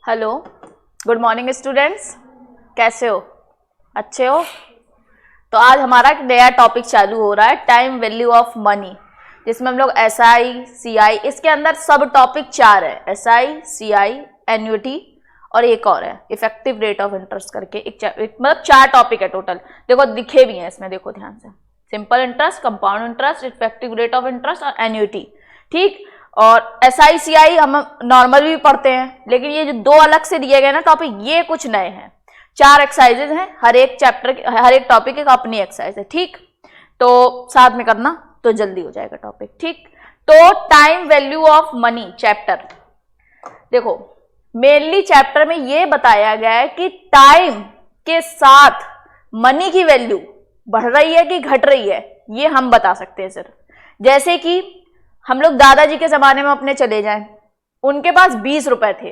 Hello, good morning students. कैसे हो? अच्छे हो? तो आज हमारा एक नया टॉपिक चालू हो रहा है, टाइम वैल्यू ऑफ मनी, जिसमें हम लोग एसआई, सीआई, इसके अंदर सब टॉपिक 4 है, एसआई, सीआई, एन्युटी और एक और है इफेक्टिव रेट ऑफ इंटरेस्ट करके एक मतलब 4 टॉपिक है टोटल। देखो दिखे भी हैं इसमें, देखो ध्यान से, simple interest, compound interest, effective rate of interest और एन्युटी। ठीक, और एसआई सीआई हम नॉर्मल भी पढ़ते हैं, लेकिन ये जो 2 अलग से दिए गए ना टॉपिक, ये कुछ नए हैं। 4 एक्सरसाइजेज हैं, हर एक चैप्टर, हर एक टॉपिक एक अपनी एक्सरसाइज है। ठीक, तो साथ में करना तो जल्दी हो जाएगा टॉपिक। ठीक, तो time value of money chapter, देखो मेनली चैप्टर में ये बताया गया है कि टाइम के साथ मनी की वैल्यू बढ़ रही है कि घट रही है, ये हम बता सकते हैं सिर्फ। जैसे कि हम लोग दादाजी के जमाने में अपने चले जाएं, उनके पास 20 रुपए थे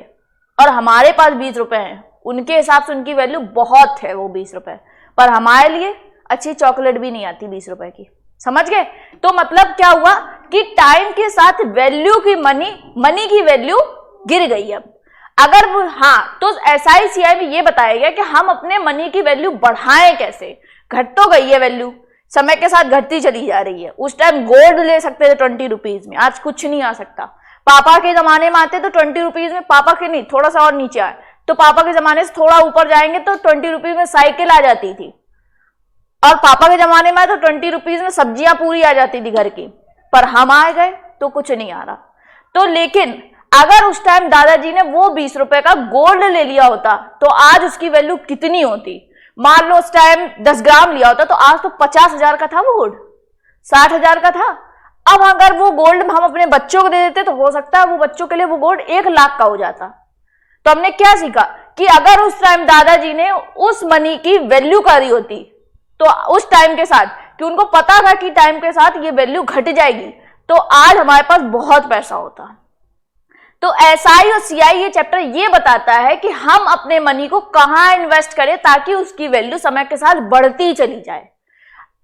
और हमारे पास 20 रुपए हैं, उनके हिसाब से उनकी वैल्यू बहुत है वो 20 रुपए, पर हमारे लिए अच्छी चॉकलेट भी नहीं आती 20 रुपए की। समझ गए? तो मतलब क्या हुआ कि टाइम के साथ वैल्यू की मनी की वैल्यू गिर गई। अब अगर वो तो एसआई सीआई में ये बताया गया कि हम अपने मनी की वैल्यू बढ़ाएं कैसे। घट तो गई है वैल्यू, समय के साथ घटती चली जा रही है। उस टाइम गोल्ड ले सकते थे 20 रुपीज में, आज कुछ नहीं आ सकता। पापा के जमाने में आते तो 20 रुपीज में, पापा के नहीं, थोड़ा सा और नीचे आए तो पापा के जमाने से थोड़ा ऊपर जाएंगे तो 20 रुपीज में साइकिल आ जाती थी, और पापा के जमाने में आए तो 20 रुपीज में सब्जियां पूरी आ जाती थी घर की। पर हम आ गए तो कुछ नहीं आ रहा। तो लेकिन अगर उस टाइम दादाजी ने वो 20 रुपए का गोल्ड ले लिया होता तो आज उसकी वैल्यू कितनी होती। मान लो उस टाइम 10 ग्राम लिया होता तो आज तो 50,000 का था वो गोल्ड, 60,000 का था। अब अगर वो गोल्ड हम अपने बच्चों को दे देते तो हो सकता है वो बच्चों के लिए वो गोल्ड 1 लाख का हो जाता। तो हमने क्या सीखा कि अगर उस टाइम दादाजी ने उस मनी की वैल्यू करी होती तो उस टाइम के साथ, कि उनको पता था कि टाइम के साथ ये वैल्यू घट जाएगी, तो आज हमारे पास बहुत पैसा होता। तो एसआई और सीआई ये चैप्टर ये बताता है कि हम अपने मनी को कहां इन्वेस्ट करें ताकि उसकी वैल्यू समय के साथ बढ़ती चली जाए।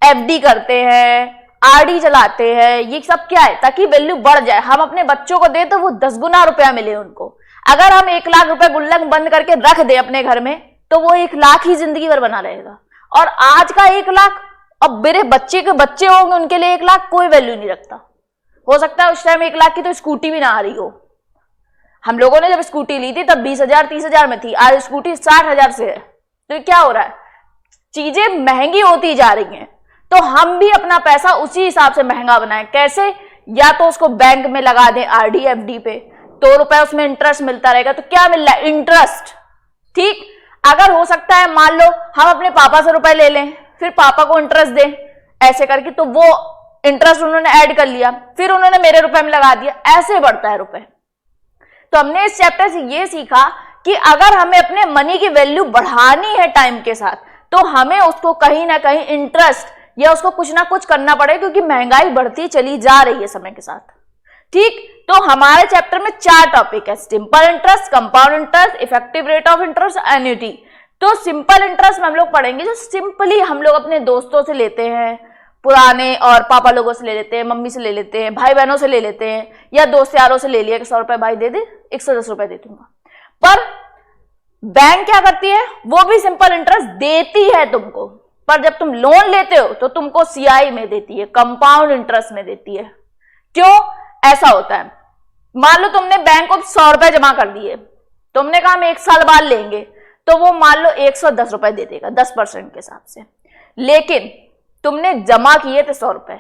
एफडी करते हैं, आरडी चलाते हैं, ये सब क्या है? ताकि वैल्यू बढ़ जाए। हम अपने बच्चों को दे तो वो 10 गुना रुपया मिले उनको। अगर हम 1 लाख रुपए गुल्लक बंद करके रख दे अपने घर में तो वो 1 लाख ही जिंदगी भर बना रहेगा। और आज का 1 लाख, अब मेरे बच्चे के बच्चे होंगे उनके लिए 1 लाख कोई वैल्यू नहीं रखता। हो सकता है उस टाइम 1 लाख की तो स्कूटी भी ना आ रही हो। हम लोगों ने जब स्कूटी ली थी तब 20,000 30,000 में थी, आज स्कूटी 60,000 से है। तो क्या हो रहा है? चीजें महंगी होती जा रही हैं। तो हम भी अपना पैसा उसी हिसाब से महंगा बनाएं। कैसे? या तो उसको बैंक में लगा दें आरडी एफडी पे, तो रुपए उसमें इंटरेस्ट मिलता रहेगा। तो क्या मिल रहा है? इंटरेस्ट। ठीक, अगर हो सकता है मान लो हम अपने पापा से रुपए ले लें, फिर पापा को इंटरेस्ट दें ऐसे करके, तो वो इंटरेस्ट उन्होंने ऐड कर लिया, फिर उन्होंने मेरे रुपए में लगा दिया, ऐसे बढ़ता है रुपए। तो हमने इस चैप्टर से ये सीखा कि अगर हमें अपने मनी की वैल्यू बढ़ानी है टाइम के साथ, तो हमें उसको कहीं ना कहीं इंटरेस्ट या उसको कुछ ना कुछ करना पड़ेगा, क्योंकि महंगाई बढ़ती चली जा रही है समय के साथ। ठीक, तो हमारे चैप्टर में 4 टॉपिक है, simple interest, compound interest, effective rate of interest, annuity. तो सिंपल इंटरेस्ट में हम लोग पढ़ेंगे जो सिंपली हम लोग अपने दोस्तों से लेते हैं, पुराने और पापा लोगों से ले लेते हैं, मम्मी से ले लेते हैं, भाई बहनों से ले लेते हैं, या दोस्त यारों से ले लिया कि 100 रुपए भाई दे दे, 110 रुपए दे दूंगा। पर बैंक क्या करती है? वो भी सिंपल इंटरेस्ट देती है तुमको, पर जब तुम लोन लेते हो तो तुमको सीआई में देती है, कंपाउंड इंटरेस्ट में देती है। क्यों ऐसा होता है? मान लो तुमने बैंक को 100 रुपए जमा कर दिए, तुमने कहा हम 1 साल बाद लेंगे, तो वो मान लो 110 रुपए दे देगा 10% के हिसाब से। लेकिन तुमने जमा किए थे 100 रुपए,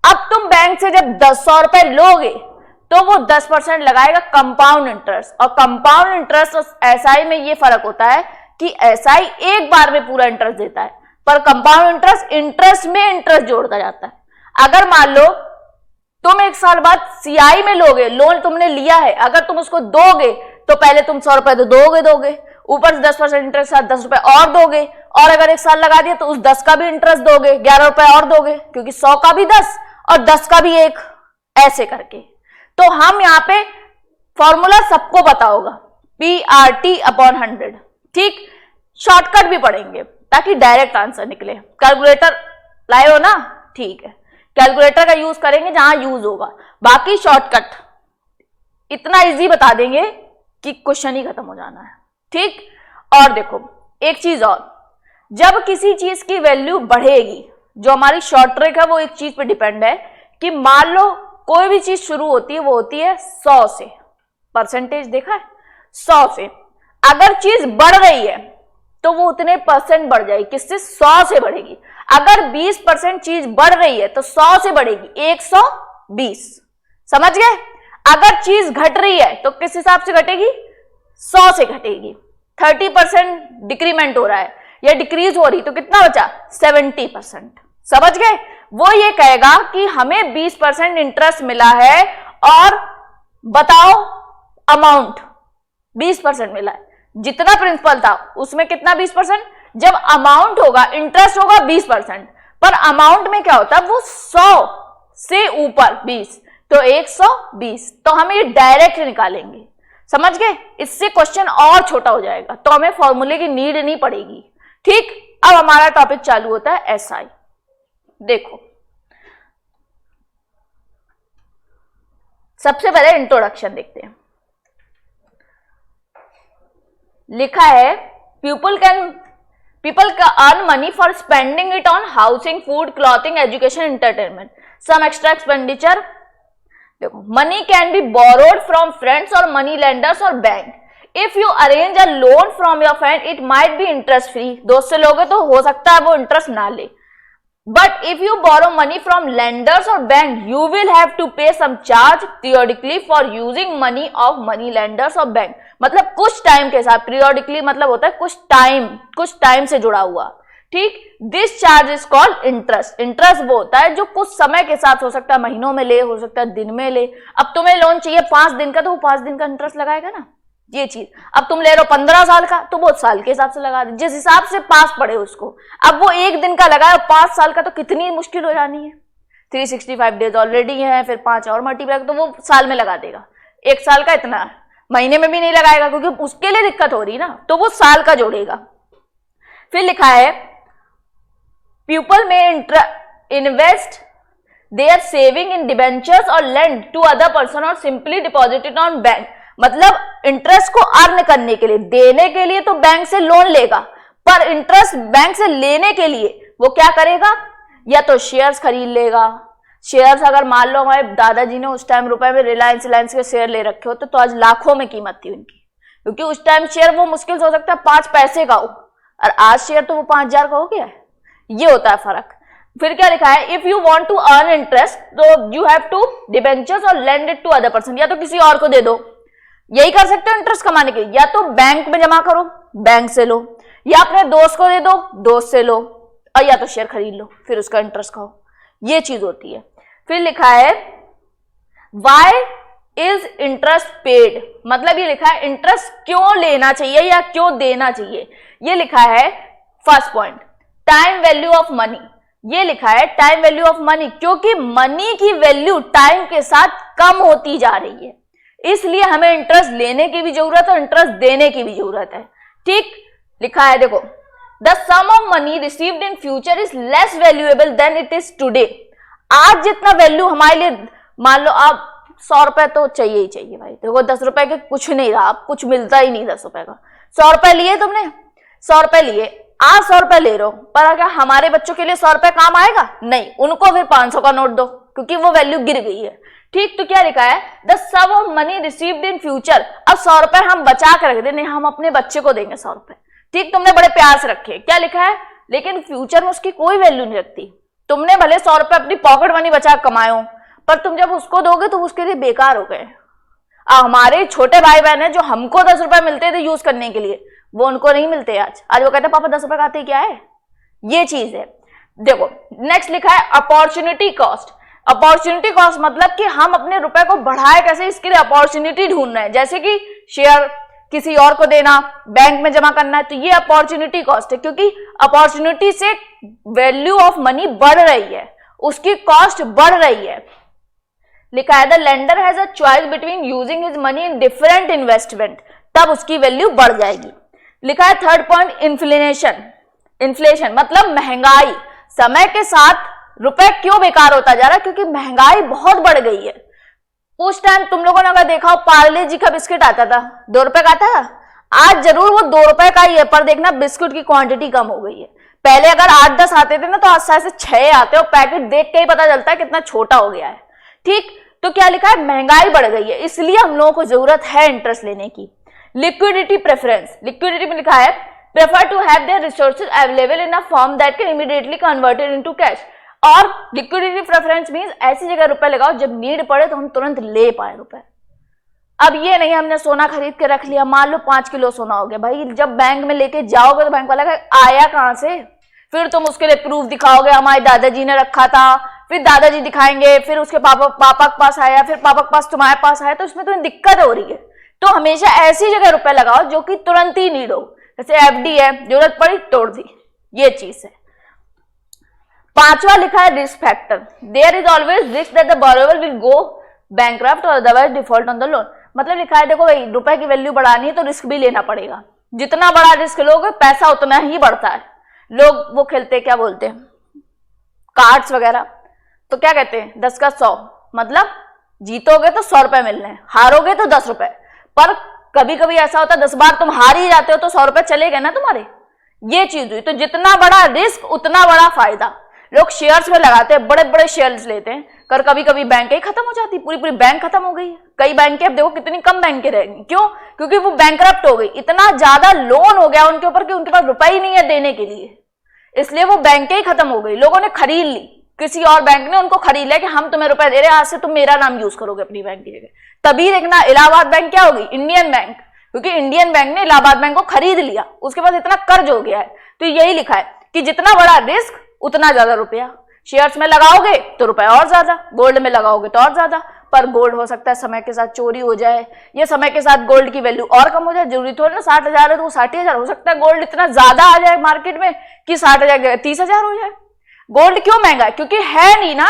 अब तुम बैंक से जब 100 रुपए लोगे तो वो 10% लगाएगा कंपाउंड इंटरेस्ट। और कंपाउंड इंटरेस्ट और एसआई में ये फर्क होता है कि एसआई एक बार में पूरा इंटरेस्ट देता है, पर कंपाउंड इंटरेस्ट में इंटरेस्ट जोड़ता जाता है। अगर मान लो तुम 1 साल बाद सीआई में लोगे, लोन तुमने लिया है, अगर तुम उसको दोगे तो पहले तुम 100 रुपए तो दोगे, ऊपर से 10% इंटरेस्ट साथ 10 रुपए और दोगे, और अगर 1 साल लगा दिया तो उस 10 का भी इंटरेस्ट दोगे, 11 रुपए और दोगे, क्योंकि 100 का भी 10 और 10 का भी 1, ऐसे करके। तो हम यहाँ पे फॉर्मूला सबको पता होगा, PRT/100। ठीक, शॉर्टकट भी पढ़ेंगे ताकि डायरेक्ट आंसर निकले। कैलकुलेटर लाए हो ना? ठीक है, कैलकुलेटर का यूज करेंगे जहां यूज होगा, बाकी शॉर्टकट इतना इजी बता देंगे कि क्वेश्चन ही खत्म हो जाना है। ठीक, और देखो एक चीज और, जब किसी चीज की वैल्यू बढ़ेगी, जो हमारी शॉर्ट ट्रिक है वो एक चीज पे डिपेंड है कि मान लो कोई भी चीज शुरू होती है वो होती है 100 से, परसेंटेज देखा है 100 से, अगर चीज बढ़ रही है तो वो उतने परसेंट बढ़ जाएगी, किससे? 100 से बढ़ेगी। अगर 20% चीज बढ़ रही है तो 100 से बढ़ेगी 120, समझ गए? अगर चीज घट रही है तो किस हिसाब से घटेगी? 100 से घटेगी। 30% डिक्रीमेंट हो रहा है या डिक्रीज हो रही तो कितना बचा? 70%, समझ गए? वो ये कहेगा कि हमें 20% इंटरेस्ट मिला है और बताओ अमाउंट 20% मिला है, जितना प्रिंसिपल था उसमें कितना 20%? जब अमाउंट होगा, इंटरेस्ट होगा 20%, पर अमाउंट में क्या होता है? वो 100 से ऊपर 20, तो 120, तो हम ये डायरेक्ट निकालेंगे, समझ गए? इससे क्वेश्चन और छोटा हो जाएगा, तो हमें फॉर्मूले की नीड नहीं पड़ेगी। ठीक, अब हमारा टॉपिक चालू होता है एसआई। देखो सबसे पहले इंट्रोडक्शन देखते हैं। लिखा है पीपल का earn money for spending it on housing, food, clothing, education, entertainment, some extra expenditure. देखो money can be borrowed from friends और मनी लेंडर्स और bank. If you arrange a loan from your friend it might be interest free. दोस्त से लोगे तो हो सकता है वो इंटरेस्ट ना ले, but if you borrow money from lenders or bank you will have to pay some charge periodically for using money of money lenders or bank। मतलब कुछ टाइम के साथ, periodically मतलब होता है कुछ टाइम से जुड़ा हुआ। ठीक, this charge is called interest. Interest वो होता है जो कुछ समय के साथ, हो सकता है महीनों में ले, हो सकता है दिन में ले। अब तुम्हें लोन चाहिए 5 दिन का तो वो 5 दिन का इंटरेस्ट लगाएगा ना, ये चीज। अब तुम ले रहे हो 15 साल का तो वो साल के हिसाब से लगा दे, जिस हिसाब से पास पड़े उसको। अब वो 1 दिन का लगाया 5 साल का तो कितनी मुश्किल हो जानी है। 365 डेज ऑलरेडी है, फिर 5 और मल्टीप्लाई तो वो साल में लगा देगा। 1 साल का इतना, महीने में भी नहीं लगाएगा क्योंकि उसके लिए दिक्कत हो रही ना, तो वो साल का जोड़ेगा। फिर लिखा है पीपल में invest their saving in debentures और लेंड टू अदर पर्सन और simply deposit it on bank. मतलब इंटरेस्ट को अर्न करने के लिए, देने के लिए तो बैंक से लोन लेगा, पर इंटरेस्ट बैंक से लेने के लिए वो क्या करेगा? या तो शेयर्स खरीद लेगा। शेयर्स अगर मान लो हमारे दादाजी ने उस टाइम रुपए में रिलायंस के शेयर ले रखे हो तो आज लाखों में कीमत थी उनकी, क्योंकि उस टाइम शेयर वो मुश्किल से हो सकता है 5 पैसे का हो, और आज शेयर तो वो 5000 का हो गया है। ये होता है फर्क। फिर क्या लिखा है? If you want to earn interest तो यू हैव टू डिबेंचर्स और lend it to other person. या तो किसी और को दे दो, यही कर सकते हो इंटरेस्ट कमाने के लिए, या तो बैंक में जमा करो, बैंक से लो, या अपने दोस्त को दे दो, दोस्त से लो, और या तो शेयर खरीद लो, फिर उसका इंटरेस्ट खाओ। ये चीज होती है। फिर लिखा है व्हाई इज इंटरेस्ट पेड। मतलब ये लिखा है इंटरेस्ट क्यों लेना चाहिए या क्यों देना चाहिए। ये लिखा है first point, time value of money. ये लिखा है टाइम वैल्यू ऑफ मनी, क्योंकि मनी की वैल्यू टाइम के साथ कम होती जा रही है, इसलिए हमें इंटरेस्ट लेने की भी जरूरत है और इंटरेस्ट देने की भी जरूरत है। ठीक, लिखा है देखो the sum of money received in future is less valuable than it is today. आज जितना वैल्यू हमारे लिए, मान लो आप 100 रुपए तो चाहिए ही चाहिए भाई, देखो 10 रुपए के कुछ नहीं रहा, आप कुछ मिलता ही नहीं 10 रुपए का। 100 रुपए लिए तुमने, 100 रुपए लिए, आज 100 रुपए ले रहे हो, पर क्या हमारे बच्चों के लिए 100 रुपए काम आएगा? नहीं, उनको फिर 500 का नोट दो क्योंकि वो वैल्यू गिर गई है। ठीक, तो क्या लिखा है the sum of money received in future. अब 100 रुपए हम बचा के रख दे, नहीं हम अपने बच्चे को देंगे 100 रुपए। ठीक, तुमने बड़े प्यार से रखे, क्या लिखा है? लेकिन फ्यूचर में उसकी कोई वैल्यू नहीं रखती। तुमने भले 100 रुपए अपनी पॉकेट मनी बचा कमाए हो, पर तुम जब उसको दोगे तो उसके लिए बेकार हो गए। हमारे छोटे भाई बहन है जो हमको 10 रुपए मिलते थे यूज करने के लिए, वो उनको नहीं मिलते आज वो कहते हैं पापा 10 रुपए खाते क्या है। ये चीज है। देखो नेक्स्ट लिखा है अपॉर्चुनिटी कॉस्ट। अपॉर्चुनिटी कॉस्ट मतलब कि हम अपने रुपए को बढ़ाए कैसे, इसके लिए अपॉर्चुनिटी ढूंढ रहे हैं, जैसे कि शेयर किसी और को देना, बैंक में जमा करना है, तो ये अपॉर्चुनिटी कॉस्ट है, क्योंकि अपॉर्चुनिटी से वैल्यू ऑफ मनी बढ़ रही है, उसकी कॉस्ट बढ़ रही है। लिखा है the lender has a choice between using his money in different investment, तब उसकी वैल्यू बढ़ जाएगी। लिखा है थर्ड पॉइंट इन्फ्लेशन। इन्फ्लेशन मतलब महंगाई। समय के साथ रुपए क्यों बेकार होता जा रहा है? क्योंकि महंगाई बहुत बढ़ गई है। उस टाइम तुम लोगों ने अगर देखा हो पार्ले जी का बिस्किट आता था 2 रुपए का आता था, आज जरूर वो 2 रुपए का ही है, पर देखना बिस्कुट की क्वांटिटी कम हो गई है। पहले अगर 8-10 आते थे ना, तो आज शायद से 6 आते हैं, और पैकेट देख के ही पता चलता है कितना छोटा हो गया है। ठीक, तो क्या लिखा है, महंगाई बढ़ गई है, इसलिए हम लोगों को जरूरत है इंटरेस्ट लेने की। लिक्विडिटी प्रेफरेंस, लिक्विडिटी में लिखा है prefer to have their resources available in a form that can immediately converted into cash. और लिक्विडिटी प्रेफरेंस मींस ऐसी जगह रुपए लगाओ जब नीड पड़े तो हम तुरंत ले पाए रुपए। अब ये नहीं हमने सोना खरीद के रख लिया, मान लो 5 किलो सोना हो गया, भाई जब बैंक में लेके जाओगे तो बैंक वाला कहेगा आया कहां से, फिर तुम उसके लिए प्रूफ दिखाओगे हमारे दादाजी ने रखा था, फिर दादाजी दिखाएंगे, फिर उसके पापा के पास आया, फिर पापा के पास तुम्हारे पास आया, तो इसमें तुम्हें दिक्कत हो रही है। तो हमेशा ऐसी जगह रुपए लगाओ जो कि तुरंत ही नीड हो, जैसे एफडी है, जरूरत पड़ी तोड़ दी, ये चीज है। 5वां लिखा है risk factor, there is always risk that the borrower will go bankrupt और otherwise default on the loan. मतलब लिखा है देखो भाई रुपए की वैल्यू बढ़ानी है तो रिस्क भी लेना पड़ेगा, जितना बड़ा रिस्क लोगे पैसा उतना ही बढ़ता है। लोग वो खेलते क्या बोलते हैं कार्ड्स वगैरह, तो क्या कहते हैं 10 का 100, मतलब जीतोगे तो 100 रुपए मिलने, हारोगे तो 10 रुपए। पर कभी कभी ऐसा होता है 10 बार तुम हार ही जाते हो तो 100 रुपए चले गए ना तुम्हारे, ये चीज हुई। तो जितना बड़ा रिस्क उतना बड़ा फायदा। लोग शेयर्स में लगाते हैं, बड़े बड़े शेयर्स लेते हैं, कर कभी कभी बैंक ही खत्म हो जाती, पूरी पूरी बैंक खत्म हो गई है। कई बैंकें अब देखो कितनी कम बैंकें रहेंगी, क्यों? क्योंकि वो बैंकरप्ट हो गई, इतना ज्यादा लोन हो गया उनके ऊपर कि उनके पास रुपए ही नहीं है देने के लिए, इसलिए वो बैंकें ही खत्म हो गई। लोगों ने खरीद ली, किसी और बैंक ने उनको खरीद लिया कि हम तुम्हें रुपए दे रहे हैं, आज से तुम मेरा नाम यूज करोगे अपनी बैंक की जगह। तभी देखना इलाहाबाद बैंक क्या होगी, इंडियन बैंक, क्योंकि इंडियन बैंक ने इलाहाबाद बैंक को खरीद लिया, उसके पास इतना कर्ज हो गया है। तो यही लिखा है कि जितना बड़ा रिस्क उतना ज्यादा रुपया। शेयर्स में लगाओगे तो रुपए और ज्यादा, गोल्ड में लगाओगे तो और ज्यादा। पर गोल्ड हो सकता है समय के साथ चोरी हो जाए, या समय के साथ गोल्ड की वैल्यू और कम हो जाए। जरूरी थोड़ा ना 60,000 है तो 60,000 हो सकता है, गोल्ड इतना ज्यादा आ जाए मार्केट में कि 60,000 30,000 हो जाए। गोल्ड क्यों महंगा है? क्योंकि है नहीं ना।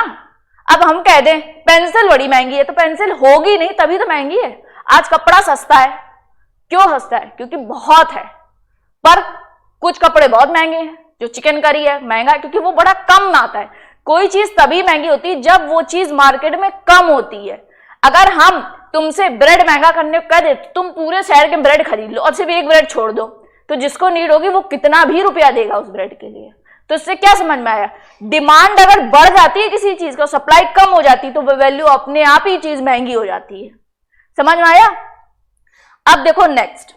अब हम कह दें पेंसिल बड़ी महंगी है, तो पेंसिल होगी नहीं तभी तो महंगी है। आज कपड़ा सस्ता है, क्यों सस्ता है? क्योंकि बहुत है। पर कुछ कपड़े बहुत महंगे हैं, जो चिकन करी है महंगा है क्योंकि वो बड़ा कम आता है। कोई चीज तभी महंगी होती है जब वो चीज मार्केट में कम होती है। अगर हम तुमसे ब्रेड महंगा करने को कह दे, तुम पूरे शहर के ब्रेड खरीद लो और सिर्फ एक ब्रेड छोड़ दो, तो जिसको नीड होगी वो कितना भी रुपया देगा उस ब्रेड के लिए। तो इससे क्या समझ में आया? डिमांड अगर बढ़ जाती है किसी चीज का, सप्लाई कम हो जाती है, तो वो वैल्यू अपने आप ही चीज महंगी हो जाती है। समझ में आया? अब देखो नेक्स्ट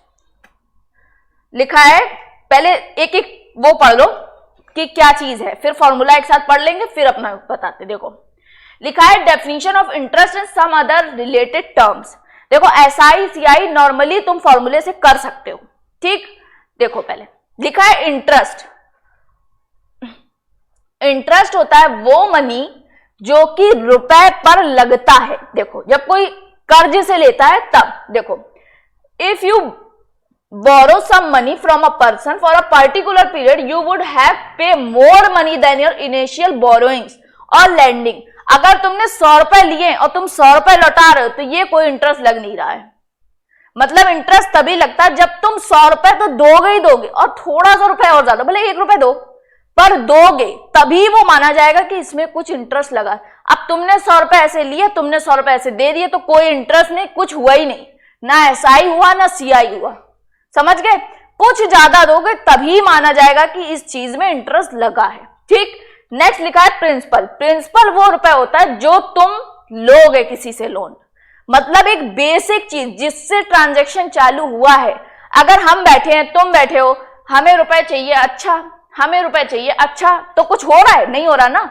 लिखा है, पहले एक एक वो पढ़ लो कि क्या चीज है, फिर फॉर्मूला एक साथ पढ़ लेंगे, फिर अपना बताते। देखो लिखा है definition of interest and some other related terms. देखो एसआई सीआई नॉर्मली तुम फॉर्मूले से कर सकते हो, ठीक। देखो पहले लिखा है इंटरेस्ट। इंटरेस्ट होता है वो मनी जो कि रुपए पर लगता है। देखो जब कोई कर्ज से लेता है तब देखो, if you borrow some money from a person for a particular period, you would have pay more money than your initial borrowings or lending। अगर तुमने 100 रुपए लिए और तुम 100 रुपए लौटा रहे हो तो ये कोई इंटरेस्ट लग नहीं रहा है। मतलब इंटरेस्ट तभी लगता है जब तुम 100 रुपए तो दोगे ही दोगे, और थोड़ा सा रुपए और ज्यादा, भले 1 रुपए दो पर दोगे, तभी वो माना जाएगा कि इसमें कुछ इंटरेस्ट लगा। अब तुमने 100 रुपए ऐसे लिए, तुमने 100 रुपए ऐसे दे दिए, तो कोई इंटरेस्ट नहीं, कुछ हुआ ही नहीं, ना एसआई हुआ ना सीआई हुआ। समझ गए? कुछ ज्यादा दोगे तभी माना जाएगा कि इस चीज में इंटरेस्ट लगा है, ठीक। नेक्स्ट लिखा है प्रिंसिपल। प्रिंसिपल वो रुपए होता है जो तुम लोगे किसी से लोन, मतलब एक बेसिक चीज जिससे ट्रांजैक्शन चालू हुआ है। अगर हम बैठे हैं, तुम बैठे हो, हमें रुपए चाहिए, अच्छा हमें रुपए चाहिए, अच्छा, तो कुछ हो रहा है? नहीं हो रहा ना।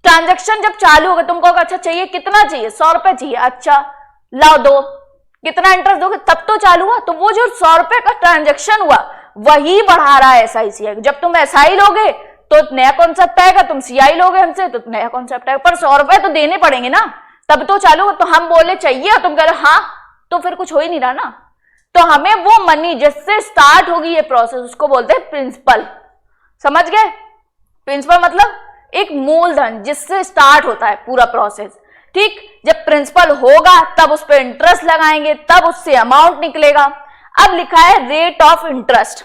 ट्रांजैक्शन जब चालू होगा तुम कहोगे अच्छा चाहिए, कितना चाहिए? 100 रुपए चाहिए, अच्छा लाओ दो, कितना इंटरेस्ट दोगे? तब तो चालू हुआ। तो वो जो 100 रुपए का ट्रांजैक्शन हुआ वही बढ़ा रहा है एसआई सीआई। जब तुम एसआई लोगे तो नया कॉन्सेप्ट आएगा, तुम सीआई लोगे हमसे तो नया कॉन्सेप्ट आएगा, पर 100 रुपए तो देने पड़ेंगे ना, तब तो चालू हो। तो हम बोले चाहिए, तुम कह रहे हाँ, तो फिर कुछ हो ही नहीं रहा ना। तो हमें वो मनी जिससे स्टार्ट होगी ये प्रोसेस, उसको बोलते हैं प्रिंसिपल। समझ गए? प्रिंसिपल मतलब एक मूलधन जिससे स्टार्ट होता है पूरा प्रोसेस, ठीक। जब प्रिंसिपल होगा तब उस पर इंटरेस्ट लगाएंगे, तब उससे अमाउंट निकलेगा। अब लिखा है rate of interest.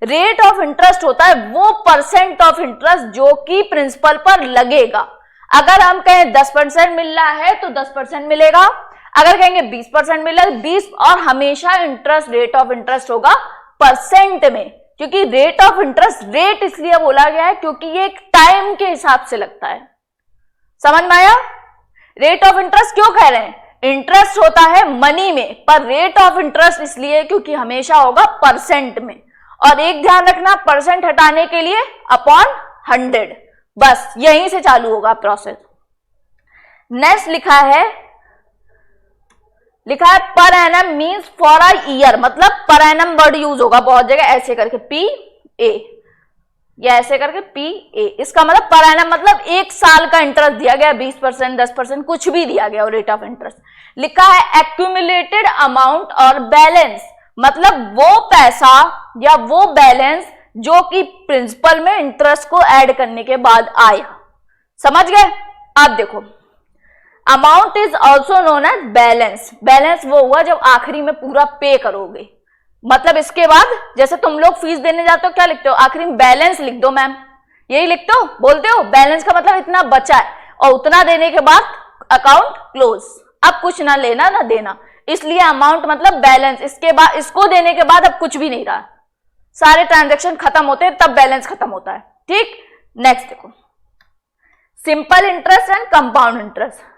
Rate of interest होता है वो परसेंट ऑफ इंटरेस्ट जो कि प्रिंसिपल पर लगेगा। अगर हम कहें 10% मिल रहा है तो 10% मिलेगा, अगर कहेंगे 20% मिला 20, और हमेशा इंटरेस्ट, रेट ऑफ इंटरेस्ट होगा परसेंट में, क्योंकि रेट ऑफ इंटरेस्ट रेट इसलिए बोला गया है क्योंकि ये एक टाइम के हिसाब से लगता है। समझ में आया? रेट ऑफ इंटरेस्ट क्यों कह रहे हैं? इंटरेस्ट होता है मनी में, पर रेट ऑफ इंटरेस्ट इसलिए क्योंकि हमेशा होगा परसेंट में। और एक ध्यान रखना, परसेंट हटाने के लिए अपॉन 100, बस यहीं से चालू होगा प्रोसेस। नेक्स्ट लिखा है per annum means for a year, मतलब पर एनम वर्ड यूज होगा बहुत जगह, ऐसे करके पी ए या ऐसे करके पी ए। इसका मतलब पर एनम मतलब एक साल का इंटरेस्ट दिया गया, 20%, 10%, कुछ भी दिया गया, और रेट ऑफ इंटरेस्ट लिखा है एक्यूमुलेटेड अमाउंट और बैलेंस, मतलब वो पैसा या वो बैलेंस जो कि प्रिंसिपल में इंटरेस्ट को ऐड करने के बाद आया। समझ गए? अब देखो, amount is also known as balance. Balance वो हुआ जब आखिरी में पूरा पे करोगे, मतलब इसके बाद जैसे तुम लोग फीस देने जाते हो क्या लिखते हो? आखिरी में बैलेंस लिख दो मैम, यही लिखते हो, बोलते हो बैलेंस का मतलब इतना बचा है, और उतना देने के बाद अकाउंट क्लोज, अब कुछ ना लेना ना देना, इसलिए अमाउंट मतलब बैलेंस। इसके बाद, इसको देने के बाद अब कुछ भी नहीं रहा, सारे ट्रांजेक्शन खत्म होते हैं, तब बैलेंस खत्म होता है। ठीक, नेक्स्ट देखो, simple interest and compound interest.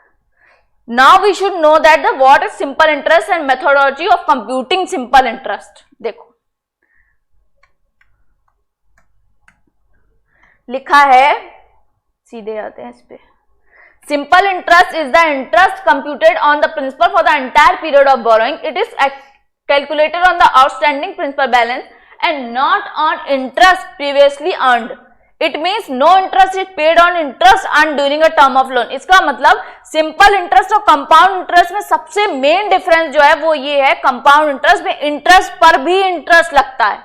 Now we should know that the what is simple interest and methodology of computing simple interest। देखो लिखा है, सीधे आते हैं इस पे। Simple interest is the interest computed on the principal for the entire period of borrowing. It is calculated on the outstanding principal balance and not on interest previously earned. It means no interest is paid on interest earned during a term of loan। इसका मतलब simple interest और compound interest में सबसे main difference जो है वो ये है, कंपाउंड इंटरेस्ट में इंटरेस्ट पर भी इंटरेस्ट लगता है,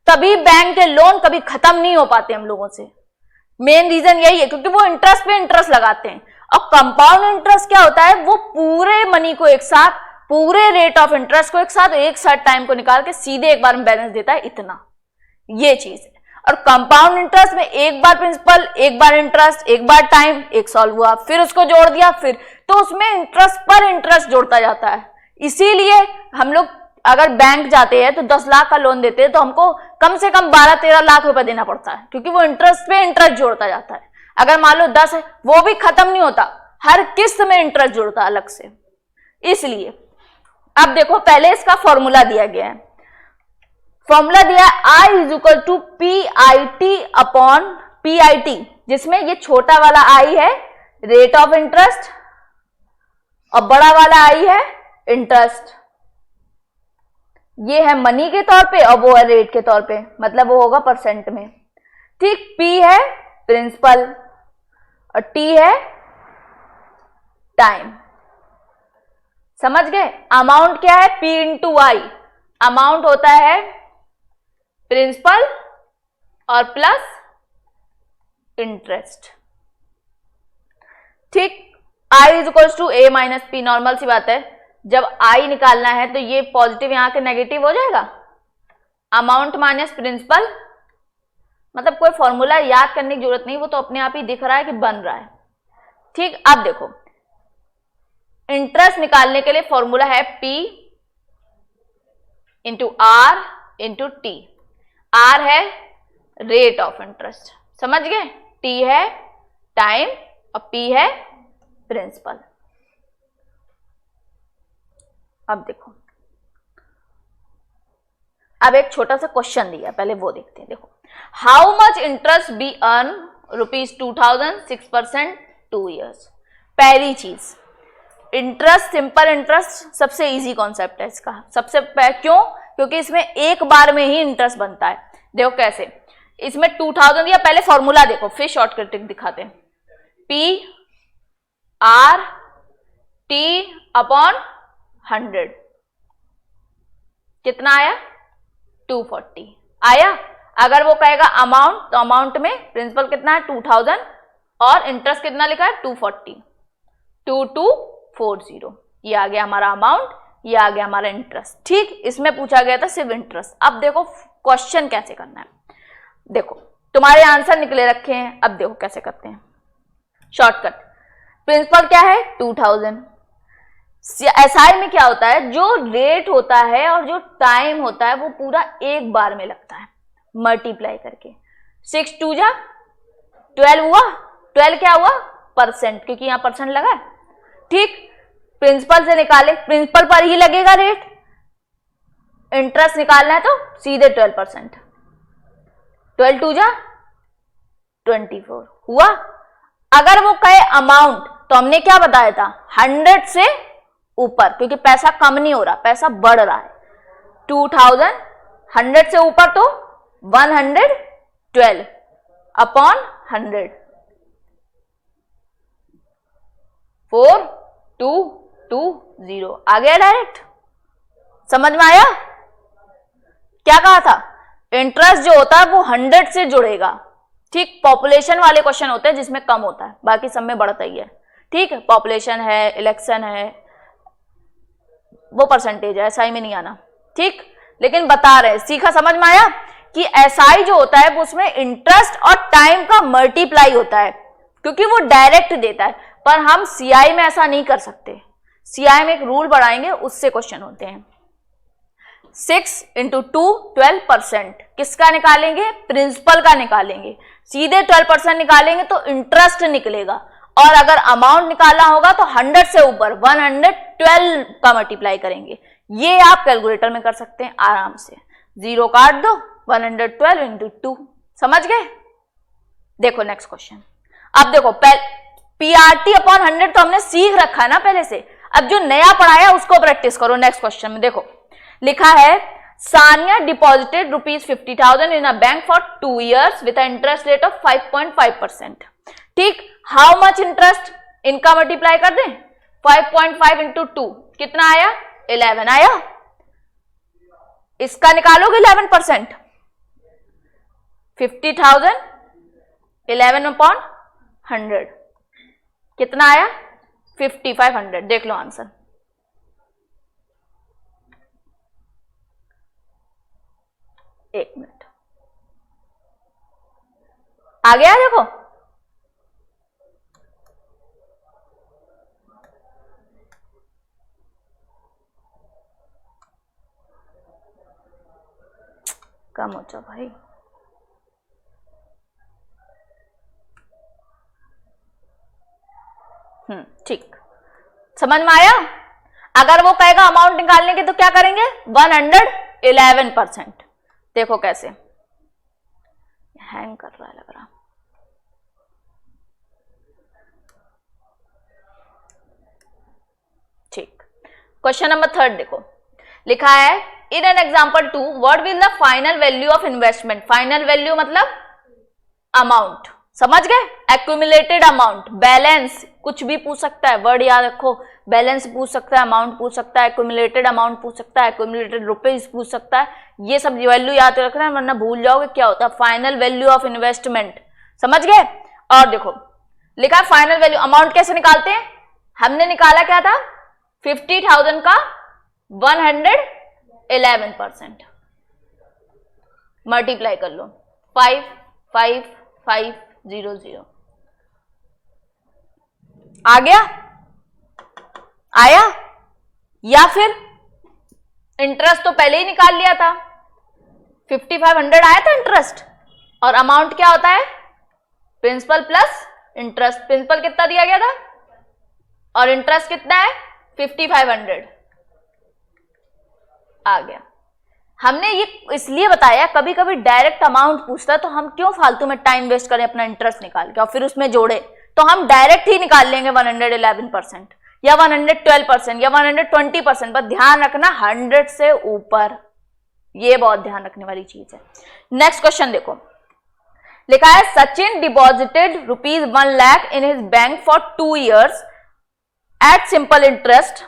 तभी बैंक के लोन कभी खत्म नहीं हो पाते हम लोगों से। मेन रीजन यही है, क्योंकि वो इंटरेस्ट पे इंटरेस्ट लगाते हैं। और कंपाउंड इंटरेस्ट क्या होता है? वो पूरे मनी को एक साथ, पूरे रेट ऑफ इंटरेस्ट को एक साथ टाइम को निकाल के सीधे एक बार में बैलेंस देता है, इतना, ये चीज है। और कंपाउंड इंटरेस्ट में एक बार प्रिंसिपल, एक बार इंटरेस्ट, एक बार टाइम, एक सॉल्व हुआ, फिर उसको जोड़ दिया, फिर तो उसमें इंटरेस्ट पर इंटरेस्ट जोड़ता जाता है। इसीलिए हम लोग अगर बैंक जाते हैं तो 10 लाख का लोन देते हैं तो हमको कम से कम 12-13 लाख रुपए देना पड़ता है, क्योंकि वो इंटरेस्ट पे इंटरेस्ट जोड़ता जाता है। अगर मान लो 10 है, वो भी खत्म नहीं होता, हर किस्त में इंटरेस्ट जोड़ता है अलग से। इसलिए अब देखो, पहले इसका फॉर्मूला दिया गया है, फॉर्मूला दिया I is equal to PIT upon PIT, जिसमें ये छोटा वाला I है रेट ऑफ इंटरेस्ट और बड़ा वाला I है इंटरेस्ट। ये है मनी के तौर पे और वो है रेट के तौर पे, मतलब वो होगा परसेंट में। ठीक, P है प्रिंसिपल और T है टाइम। समझ गए? अमाउंट क्या है? P into I। अमाउंट होता है प्रिंसिपल और प्लस इंटरेस्ट। ठीक, I is equal to A minus P, normal सी बात है, जब I निकालना है तो ये पॉजिटिव यहां के नेगेटिव हो जाएगा, अमाउंट माइनस प्रिंसिपल, मतलब कोई फॉर्मूला याद करने की जरूरत नहीं, वो तो अपने आप ही दिख रहा है कि बन रहा है। ठीक, अब देखो, इंटरेस्ट निकालने के लिए फॉर्मूला है P into R into T। R है रेट ऑफ इंटरेस्ट, समझ गए? T है टाइम और P है प्रिंसिपल। अब देखो, अब एक छोटा सा क्वेश्चन दिया, पहले वो देखते हैं। देखो, how much interest be earn ₹2000 6% 2 years। पहली चीज, इंटरेस्ट, सिंपल इंटरेस्ट सबसे इजी कॉन्सेप्ट है इसका, सबसे क्यों? क्योंकि इसमें एक बार में ही इंटरेस्ट बनता है। देखो कैसे, इसमें 2000 दिया, पहले फॉर्मूला देखो, फिर शॉर्टकट दिखाते हैं। P R T अपॉन 100 कितना आया? 240 आया। अगर वो कहेगा अमाउंट, तो अमाउंट में प्रिंसिपल कितना है 2000 और इंटरेस्ट कितना लिखा है 240, 2240, ये आ गया हमारा अमाउंट, ये आ गया हमारा इंटरेस्ट। ठीक, इसमें पूछा गया था सिर्फ इंटरेस्ट। अब देखो क्वेश्चन कैसे करना है, देखो तुम्हारे आंसर निकले रखे हैं, अब देखो कैसे करते हैं। शॉर्टकट, प्रिंसिपल क्या है 2000, एसआई में क्या होता है, जो रेट होता है और जो टाइम होता है वो पूरा एक बार में लगता है मल्टीप्लाई करके। 6 2 जा 12 हुआ, 12 क्या हुआ परसेंट, क्योंकि यहां परसेंट लगा है। ठीक, प्रिंसिपल से निकाले, प्रिंसिपल पर ही लगेगा रेट, इंटरेस्ट निकालना है तो सीधे 12%। 12 2 जा 24 हुआ। अगर वो कहे अमाउंट तो हमने क्या बताया था, 100 से ऊपर, क्योंकि पैसा कम नहीं हो रहा, पैसा बढ़ रहा है। 2000 100 से ऊपर तो 112 अपॉन 100, 4 2 2 0 आ गया डायरेक्ट। समझ में आया? क्या कहा था, इंटरेस्ट जो होता है वो 100 से जुड़ेगा। ठीक, पॉपुलेशन वाले क्वेश्चन होते हैं जिसमें कम होता है, बाकी सब में बढ़ता ही है। ठीक है, पॉपुलेशन है, इलेक्शन है, वो परसेंटेज है, एसआई में नहीं आना। ठीक, लेकिन बता रहे, सीखा, समझ में आया कि एसआई जो होता है वो उसमें इंटरेस्ट और टाइम का मल्टीप्लाई होता है, क्योंकि वो डायरेक्ट देता है। पर हम सीआई में ऐसा नहीं कर सकते, सीआई में एक रूल बढ़ाएंगे, उससे क्वेश्चन होते हैं। 6 × 2 12%, किसका निकालेंगे, प्रिंसिपल का निकालेंगे। सीधे 12% निकालेंगे तो इंटरेस्ट निकलेगा, और अगर अमाउंट निकालना होगा तो 100 से ऊपर 112 का मल्टीप्लाई करेंगे। ये आप कैलकुलेटर में कर सकते हैं आराम से, 0 काट दो, 112 × 2। समझ गए? देखो नेक्स्ट क्वेश्चन। अब देखो पीआरटी अपॉन 100 तो हमने सीख रखा है ना पहले से, अब जो नया पढ़ाया उसको प्रैक्टिस करो। नेक्स्ट क्वेश्चन में देखो लिखा है, Sania deposited ₹50,000 in a bank for 2 years with interest rate of 5.5%। ठीक, हाउ मच इंटरेस्ट, इनका मल्टीप्लाई कर दें, 5.5 × 2 कितना आया, 11 आया। इसका निकालोगे 11%, 50,000 11 अपॉन 100 कितना आया, 5500। देख लो आंसर। एक मिनट, आ गया देखो। कम हो जाओ भाई। ठीक, समझ में आया? अगर वो कहेगा अमाउंट निकालने के तो क्या करेंगे, 111%। देखो कैसे, हैंग कर रहा है लग रहा। ठीक, क्वेश्चन नंबर 3 देखो, लिखा है, in an example 2 what will the final value of investment. Final value मतलब अमाउंट, समझ गए? एक्यूमुलेटेड अमाउंट, बैलेंस, कुछ भी पूछ सकता है, वर्ड याद रखो, बैलेंस पूछ सकता है, अमाउंट पूछ सकता है, एक्यूमुलेटेड अमाउंट पूछ सकता है, एक्यूमुलेटेड रुपीज पूछ सकता है। ये सब वैल्यू याद रखना है वरना भूल जाओगे क्या होता है फाइनल वैल्यू ऑफ इन्वेस्टमेंट। समझ गए? और देखो लिखा है फाइनल वैल्यू, अमाउंट कैसे निकालते हैं, हमने निकाला क्या था, 50,000 का 111%। मल्टीप्लाई कर लो, 55500 आ गया, आया? या फिर इंटरेस्ट तो पहले ही निकाल लिया था, 5500 आया था इंटरेस्ट, और अमाउंट क्या होता है, प्रिंसिपल प्लस इंटरेस्ट। प्रिंसिपल कितना दिया गया था और इंटरेस्ट कितना है, 5500 आ गया। हमने ये इसलिए बताया, कभी कभी डायरेक्ट अमाउंट पूछता है तो हम क्यों फालतू में टाइम वेस्ट करें अपना इंटरेस्ट निकाल के और फिर उसमें जोड़े, तो हम डायरेक्ट ही निकाल लेंगे 111% या 112% या 120%। पर ध्यान रखना 100 से ऊपर, ये बहुत ध्यान रखने वाली चीज है। नेक्स्ट क्वेश्चन देखो, लिखा है Sachin deposited ₹1 lakh in his bank for 2 years at simple interest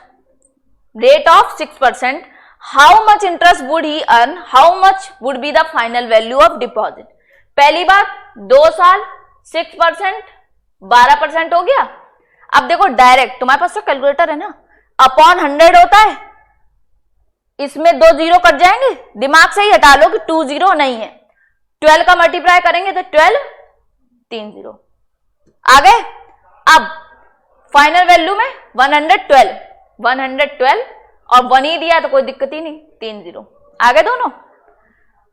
rate of 6%. How much interest would he earn, how much would be the final value of deposit. पहली बात 2 साल 6% 12% हो गया. अब देखो डायरेक्ट तुम्हारे पास तो कैलकुलेटर है ना, अपॉन 100 होता है, इसमें 2 जीरो कट जाएंगे, दिमाग से ही हटा लो कि 2 जीरो नहीं है. 12 का मल्टीप्लाई करेंगे तो 12 3 0 आ गए. अब फाइनल वैल्यू में 112 112 और 1 ही दिया तो कोई दिक्कत ही नहीं, 3 0 आगे दोनों,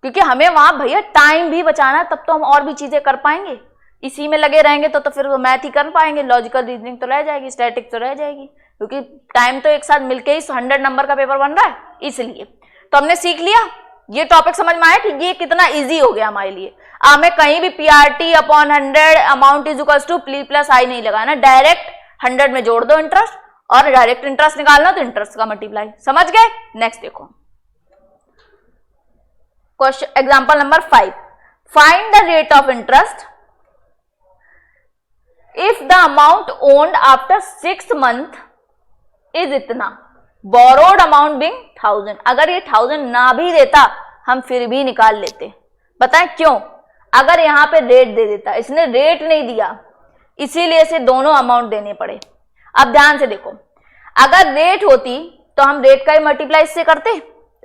क्योंकि हमें वहां भैया टाइम भी बचाना है, तब तो हम और भी चीजें कर पाएंगे। इसी में लगे रहेंगे तो फिर मैथ ही कर पाएंगे, लॉजिकल रीजनिंग तो रह जाएगी, स्टैटिक तो रह जाएगी, क्योंकि टाइम तो एक साथ मिलके ही 100 नंबर का पेपर बन रहा है, इसलिए। तो हमने सीख लिया, ये टॉपिक समझ में आया कि ये कितना इजी हो गया हमारे लिए। हमें कहीं भी PRT upon 100 amount is equals to P plus I नहीं लगाना, डायरेक्ट 100 में जोड़ दो इंटरेस्ट, और डायरेक्ट इंटरेस्ट निकालना तो इंटरेस्ट का मल्टीप्लाई। समझ गए? नेक्स्ट देखो question, example number 5, find the rate of interest if the amount owned after 6 month is इतना, बोरोड अमाउंट बिंग 1000। अगर ये 1000 ना भी देता हम फिर भी निकाल लेते। बताएं क्यों? अगर यहां पे रेट दे देता, इसने रेट नहीं दिया, इसीलिए इसे दोनों अमाउंट देने पड़े। अब ध्यान से देखो, अगर रेट होती तो हम रेट का ही मल्टीप्लाई इससे करते,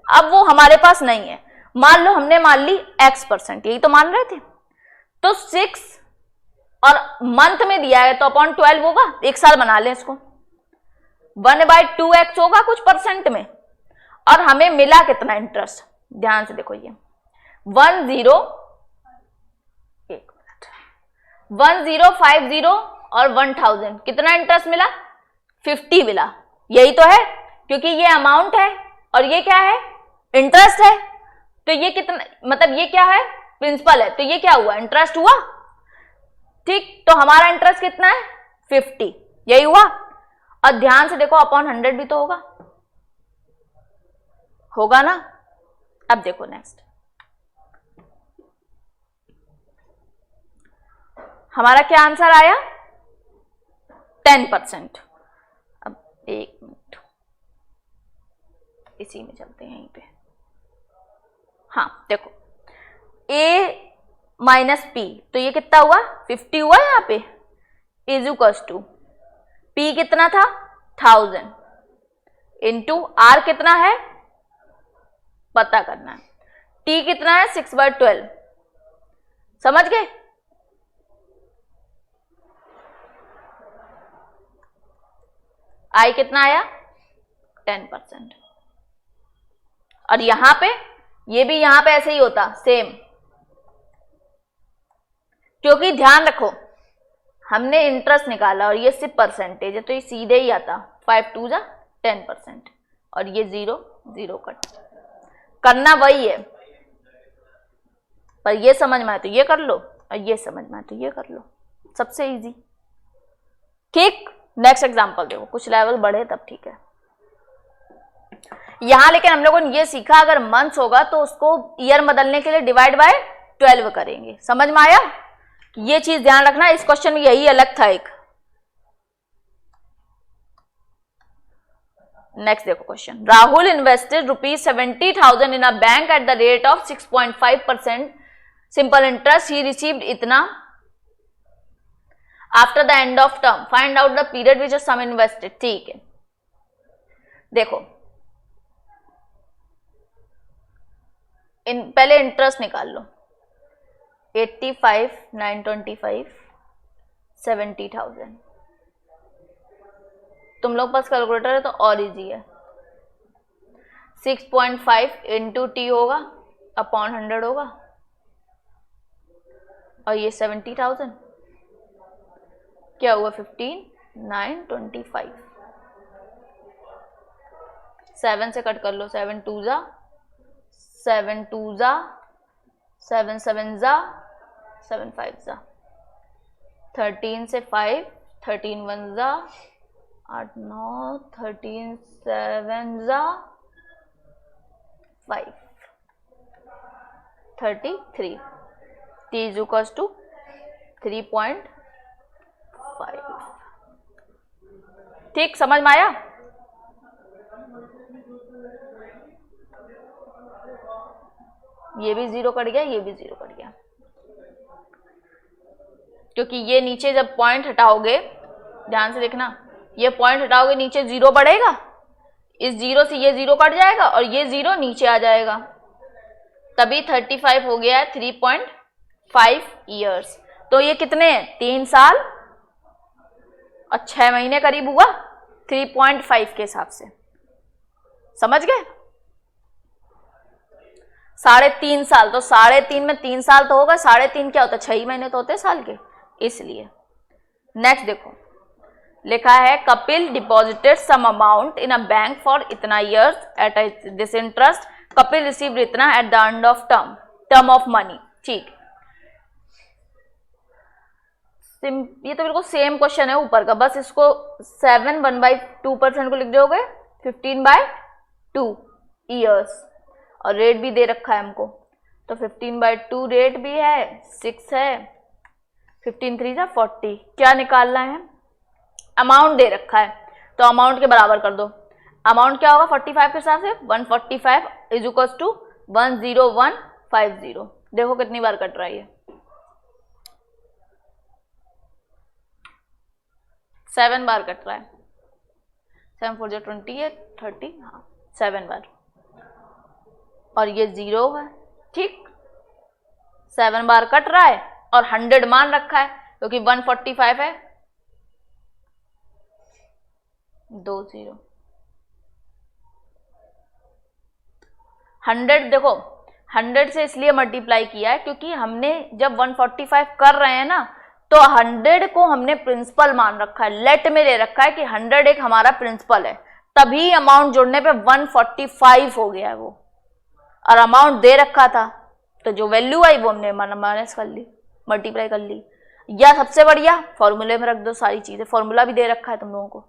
अब वो हमारे पास नहीं है। मान लो हमने मान ली X%, यही तो मान रहे थे, तो 6 और मंथ में दिया है तो अपॉन 12 होगा, एक साल बना लें इसको, 1/2x होगा कुछ परसेंट में, और हमें मिला कितना इंटरेस्ट। ध्यान से देखो, ये 1050 और 1000 कितना इंटरेस्ट मिला? 50 मिला। यही तो है, क्योंकि ये अमाउंट है और ये क्या है? इंटरेस्ट है। तो ये कितना, मतलब ये क्या है? प्रिंसिपल है, तो ये क्या हुआ? इंटरेस्ट हुआ। ठीक, तो हमारा इंटरेस्ट कितना है? 50, यही हुआ। और ध्यान से देखो, अपॉन 100 भी तो होगा ना। अब देखो नेक्स्ट, हमारा क्या आंसर आया? 10%। अब एक मिनट, इसी में चलते हैं यहीं पे। हाँ देखो, A माइनस P, तो ये कितना हुआ? 50 हुआ यहाँ पे, इज इक्वल्स टू P कितना था? 1000 इंटू R कितना है पता करना है, T कितना है? 6/12। समझ गए? I कितना आया? 10%। और यहां पे, ये भी यहां पे ऐसे ही होता सेम, क्योंकि ध्यान रखो हमने इंटरेस्ट निकाला और ये सिर्फ परसेंटेज है, तो ये सीधे ही आता 5 2 जा 10%, और ये 0 0 कट करना वही है, पर ये समझ में आए तो ये कर लो, और ये समझ में आए तो ये कर लो, सबसे इजी। ठीक, नेक्स्ट एग्जांपल देखो, कुछ लेवल बढ़े तब ठीक है। यहां लेकिन हम लोगों ने ये सीखा, अगर मंथ्स होगा तो उसको ईयर बदलने के लिए डिवाइड बाय 12 करेंगे। समझ में आया? ये चीज ध्यान रखना, इस क्वेश्चन में यही अलग था एक। नेक्स्ट देखो question, Rahul invested ₹70,000 in a bank at the rate of 6.5% simple interest, he received इतना after the end of term, find out the period which sum invested. ठीक है, देखो पहले इंटरेस्ट निकाल लो, 85,925 70,000। तुम लोग पास कैलकुलेटर है तो और इजी है, 6.5 इंटू टी होगा अपॉन 100 होगा, और ये 70,000 क्या हुआ? 15,925। 7 से कट कर लो, 7 2 जा 7 2 जा 7 7 जा 7 5 जा, 13 से 5 13 1 जा 8 9 13 7 जा 5 33, T is equals to 3.5। ठीक, समझ में आया? ये भी 0 कट गया, ये भी 0 कट गया, क्योंकि ये नीचे जब पॉइंट हटाओगे, ध्यान से देखना, ये पॉइंट हटाओगे नीचे 0 बढ़ेगा, इस 0 से ये 0 कट जाएगा और ये 0 नीचे आ जाएगा, तभी 35 हो गया है 3.5 ईयर्स। तो ये कितने हैं? 3 साल और 6 महीने करीब हुआ, 3.5 के हिसाब से, समझ गए? 3.5 साल, तो 3.5 में 3 साल तो होगा, 3.5 क्या होता है, 6 महीने तो होते हैं साल के, इसलिए। नेक्स्ट देखो, लिखा है Kapil deposited some amount in a bank for इतना years at this interest, Kapil received इतना at the end of term of money. ठीक, ये तो बिल्कुल सेम क्वेश्चन है ऊपर का, बस इसको 7 1/2% को लिख दोगे 15/2 ईयर्स, और रेट भी दे रखा है हमको, तो 15/2 रेट भी है, 6 है, 15 3 जा 40। क्या निकालना है? अमाउंट दे रखा है, तो अमाउंट के बराबर कर दो। अमाउंट क्या होगा 45 के हिसाब से, 145 इज इक्वल्स टू 10150। देखो कितनी बार कट रहा है ये, 7 बार कट रहा है, 7 4 जा 20 है, 30, हाँ 7 बार, और ये 0 है। ठीक, 7 बार कट रहा है और 100 मान रखा है, क्योंकि 145 है, 2 0। 100 देखो, 100 से इसलिए मल्टीप्लाई किया है क्योंकि हमने जब 145 कर रहे हैं ना, तो 100 को हमने प्रिंसिपल मान रखा है, लेट में ले रखा है कि 100 एक हमारा प्रिंसिपल है, तभी अमाउंट जोड़ने पे 145 हो गया है वो, और अमाउंट दे रखा था, तो जो वैल्यू आई वो हमने माइनस कर ली, मल्टीप्लाई कर ली। या सबसे बढ़िया फॉर्मूले में रख दो सारी चीजें, फॉर्मूला भी दे रखा है तुम लोगों को,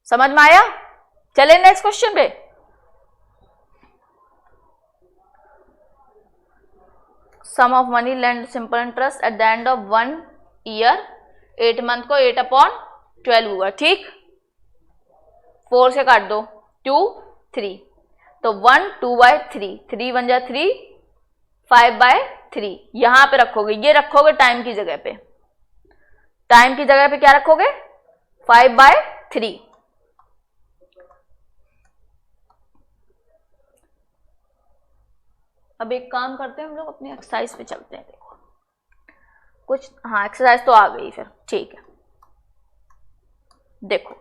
समझ में आया? चले नेक्स्ट क्वेश्चन पे। Sum of money lent simple interest at the end of 1 year, 8 month को 8/12 हुआ। ठीक, 4 से काट दो, 2 3, तो 1 2/3, 3 1 जा 3, 5/3 यहां पे रखोगे, ये रखोगे टाइम की जगह पे, टाइम की जगह पे क्या रखोगे 5/3। अब एक काम करते हैं हम लोग, अपनी एक्सरसाइज पे चलते हैं। देखो कुछ, हाँ एक्सरसाइज तो आ गई फिर, ठीक है। देखो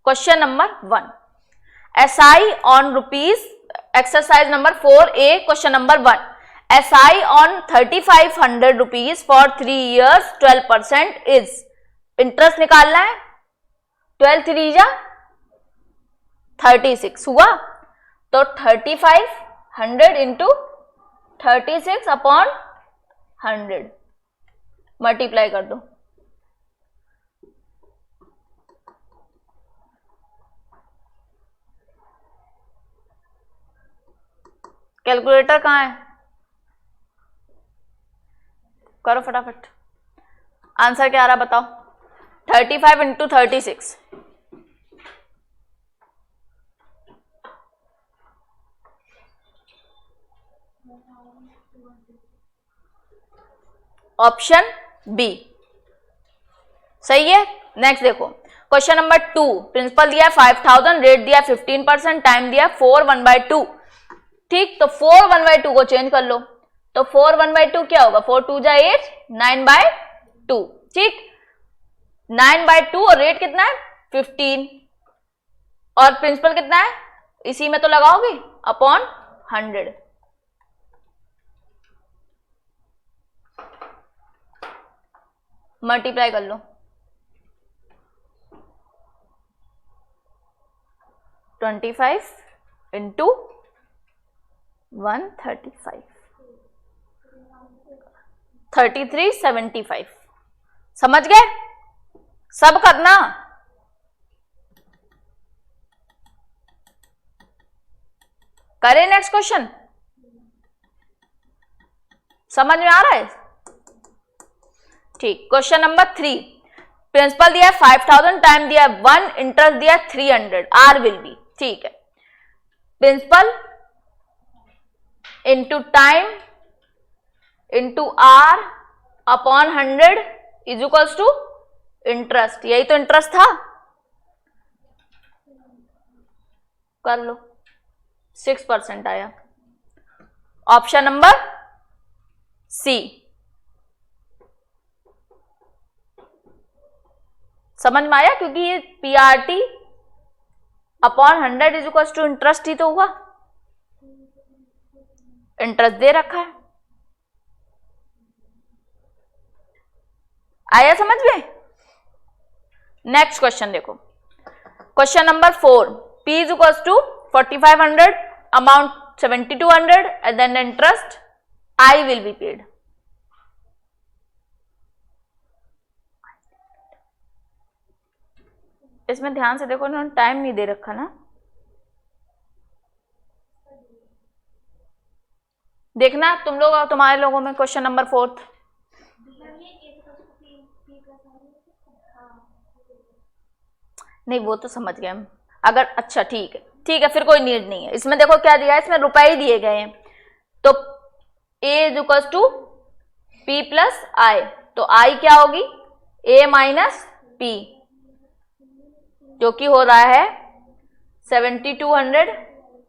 question number 1, SI on rupees, exercise number 4A question number 1, SI on 3500 rupees for 3 years 12% is, interest निकालना है, 12 3 जा 36 हुआ, तो 3500 इंटू 36 अपॉन 100 मल्टीप्लाई कर दो। कैलकुलेटर कहाँ है, करो फटाफट, आंसर क्या आ रहा बताओ। 35 इंटू 36, ऑप्शन बी सही है। नेक्स्ट देखो क्वेश्चन नंबर 2, प्रिंसिपल दिया है 5000, रेट दिया 15%, टाइम दिया 4 1/2। ठीक, तो 4 1/2 को चेंज कर लो, तो 4 1/2 क्या होगा, 4 2 जा 8, 9/2। ठीक, 9/2 और रेट कितना है 15, और प्रिंसिपल कितना है, इसी में तो लगाओगे अपॉन 100। मल्टीप्लाई कर लो, 25 इंटू 135, 3375। समझ गए, सब करना। करें नेक्स्ट क्वेश्चन, समझ में आ रहा है? ठीक, क्वेश्चन नंबर 3, प्रिंसिपल दिया है 5000, टाइम दिया 1, इंटरेस्ट दिया 300, आर विल बी। ठीक है, principal into time into R upon 100 is equals to interest, यही तो इंटरेस्ट था, कर लो, 6% आया, ऑप्शन नंबर सी समझ में आया? क्योंकि ये PRT upon 100 is equal to interest ही तो हुआ, इंटरेस्ट दे रखा है। आया समझ में? नेक्स्ट क्वेश्चन देखो, question number 4, P is equal to 4500, amount 7200 and then the interest I will be paid. इसमें ध्यान से देखो, इन्होंने टाइम नहीं दे रखा ना, देखना तुम लोग और तुम्हारे लोगों में क्वेश्चन नंबर 4। नहीं वो तो समझ गए हम, अगर अच्छा ठीक है फिर कोई नीड नहीं है। इसमें देखो क्या दिया है, इसमें रुपए ही दिए गए हैं, तो A is equal to P plus I, तो I क्या होगी A माइनस P, जो कि हो रहा है 7200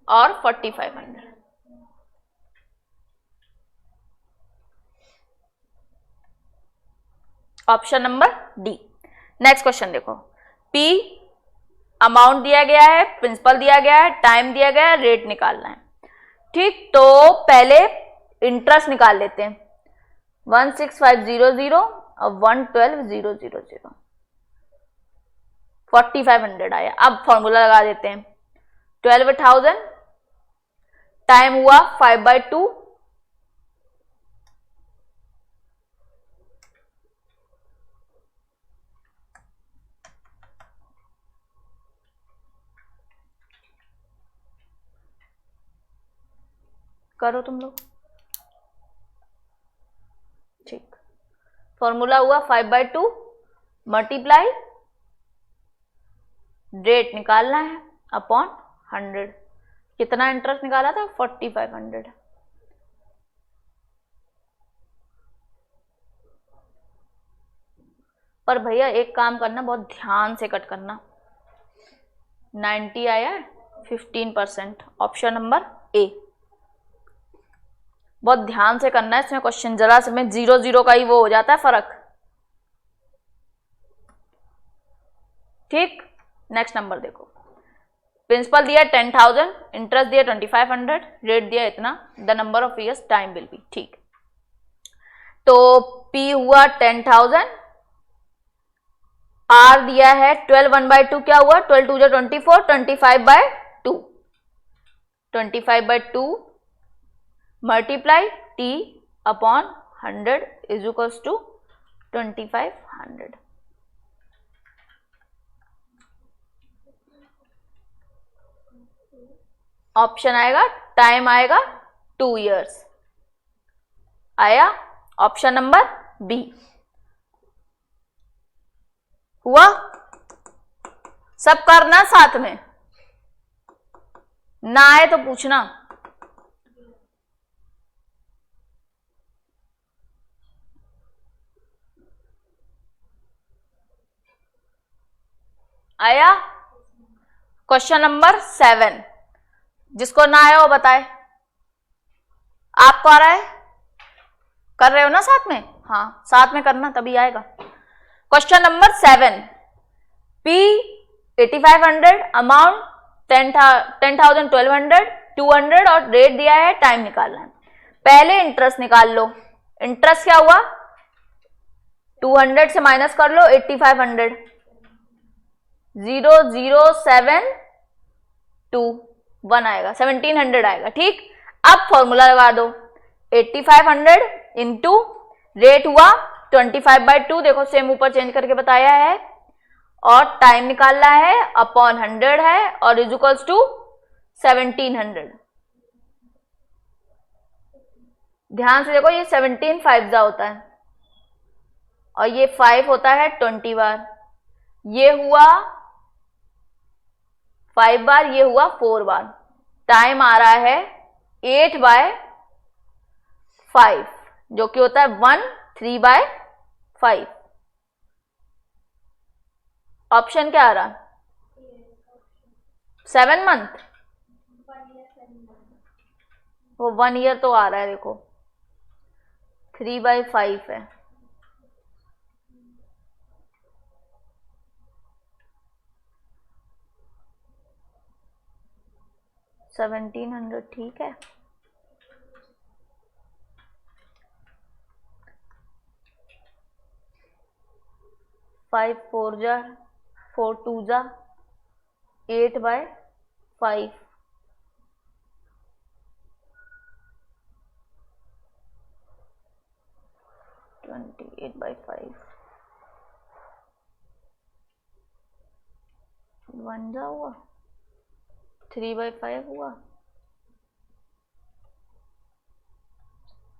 और 4500। Option number D. Next question देखो, P अमाउंट दिया गया है, प्रिंसिपल दिया गया है, टाइम दिया गया है, रेट निकालना है। ठीक, तो पहले इंटरेस्ट निकाल लेते हैं। 16500 और 112,000, 4500 आया। अब फॉर्मूला लगा देते हैं, 12,000 टाइम हुआ 5/2, करो तुम लोग। ठीक, फॉर्मूला हुआ 5/2 मल्टीप्लाई रेट निकालना है अपॉन 100। कितना इंटरेस्ट निकाला था? 4500। पर भैया एक काम करना, बहुत ध्यान से कट करना। 90 आया, 15%, ऑप्शन नंबर ए। बहुत ध्यान से करना है इसमें क्वेश्चन, जरा से में 0 का ही वो हो जाता है फर्क। ठीक, नेक्स्ट नंबर देखो, प्रिंसिपल दिया 10,000, इंटरेस्ट दिया 2500, रेट दिया इतना, the number of years time will be. ठीक, तो P हुआ 10,000, R दिया है 12, 1/2 क्या हुआ? 12 2 24, 25/2, 25/2 multiply T upon 100 is equals to 2500। Option आएगा, टाइम आएगा 2 years आया, ऑप्शन नंबर बी। हुआ? सब करना साथ में, ना आए तो पूछना। आया? क्वेश्चन नंबर 7, जिसको ना आया वो बताए। आपको आ रहा है? कर रहे हो ना साथ में? हाँ, साथ में करना तभी आएगा। क्वेश्चन नंबर 7, P 8500, अमाउंट 10,000, 1200, 200 और रेट दिया है, टाइम निकालना है। पहले इंटरेस्ट निकाल लो। इंटरेस्ट क्या हुआ? 200 से माइनस कर लो 8500, 00721 आएगा, 1700 आएगा। ठीक, अब फॉर्मूला लगा दो, 8500 इंटू रेट हुआ 25/2, देखो सेम ऊपर चेंज करके बताया है, और टाइम निकालना है अपॉन 100 है, और इज इक्वल्स टू 1700। ध्यान से देखो, ये 17 5 होता है और ये 5 होता है 20 बार, ये हुआ 5 बार, ये हुआ 4 बार। टाइम आ रहा है 8/5, जो कि होता है 3/5। ऑप्शन क्या आ रहा? 7 मंथ, वो 1 ईयर तो आ रहा है, देखो 3/5 है। 1700 ठीक है। फाइव 4 जा 4 2 जा 8/5 28/5 1 जा हुआ 3/5 हुआ